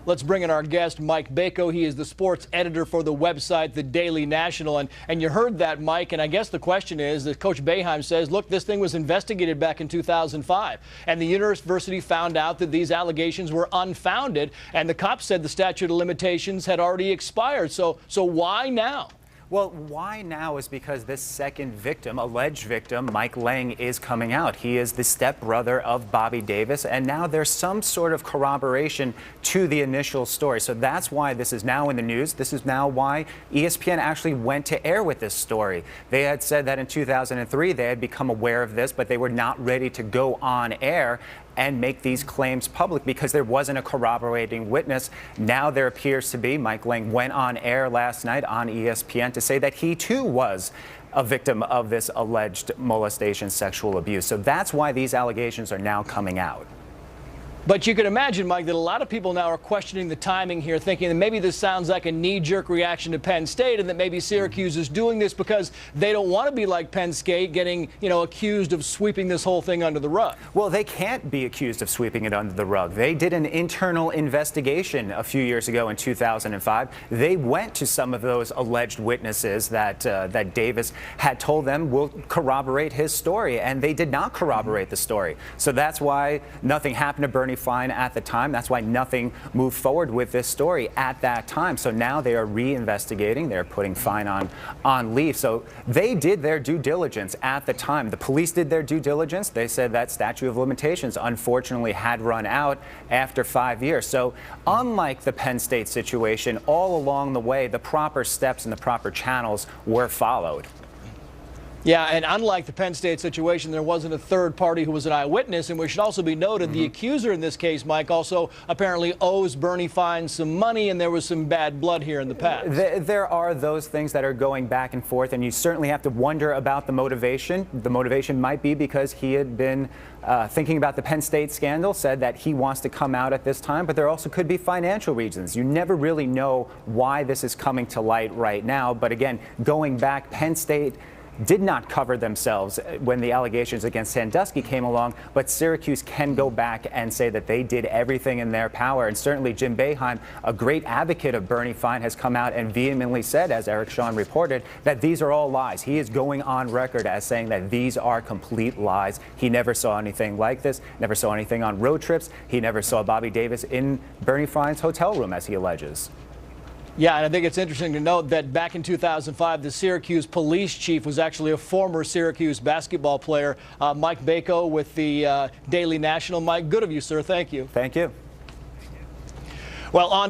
Let's bring in our guest, Mike Bako. He is the sports editor for the website, The Daily National. And you heard that, Mike, and I guess the question is that Coach Boeheim says, look, this thing was investigated back in 2005, and the university found out that these allegations were unfounded, and the cops said the statute of limitations had already expired. So why now? Well, why now is because this second victim, alleged victim, Mike Lang, is coming out. He is the stepbrother of Bobby Davis, and now there's some sort of corroboration to the initial story. So that's why this is now in the news. This is now why ESPN actually went to air with this story. They had said that in 2003 they had become aware of this, but they were not ready to go on air and make these claims public because there wasn't a corroborating witness. Now there appears to be. Mike Lang went on air last night on ESPN to say that he too was a victim of this alleged molestation, sexual abuse. So that's why these allegations are now coming out. But you can imagine, Mike, that a lot of people now are questioning the timing here, thinking that maybe this sounds like a knee-jerk reaction to Penn State, and that maybe Syracuse is doing this because they don't want to be like Penn State, getting, accused of sweeping this whole thing under the rug. Well, they can't be accused of sweeping it under the rug. They did an internal investigation a few years ago in 2005. They went to some of those alleged witnesses that Davis had told them will corroborate his story, and they did not corroborate the story. So that's why nothing happened to Bernie Fine at the time. That's why nothing moved forward with this story at that time. So now they are reinvestigating. They're putting Fine on leave. So they did their due diligence at the time. The police did their due diligence. They said that statute of limitations unfortunately had run out after 5 years. So unlike the Penn State situation, all along the way, the proper steps and the proper channels were followed. Yeah, and unlike the Penn State situation, there wasn't a third party who was an eyewitness. And we should also be noted, the accuser in this case, Mike, also apparently owes Bernie Fine some money, and there was some bad blood here in the past. There are those things that are going back and forth, and you certainly have to wonder about the motivation. The motivation might be because he had been thinking about the Penn State scandal, said that he wants to come out at this time, but there also could be financial reasons. You never really know why this is coming to light right now. But again, going back, Penn State did not cover themselves when the allegations against Sandusky came along, but Syracuse can go back and say that they did everything in their power. And certainly Jim Boeheim, a great advocate of Bernie Fine, has come out and vehemently said, as Eric Shawn reported, that these are all lies. He is going on record as saying that these are complete lies. He never saw anything like this, never saw anything on road trips. He never saw Bobby Davis in Bernie Fine's hotel room, as he alleges. Yeah, and I think it's interesting to note that back in 2005, the Syracuse police chief was actually a former Syracuse basketball player. Mike Bako with the Daily National. Mike, good of you, sir. Thank you. Thank you. Well, on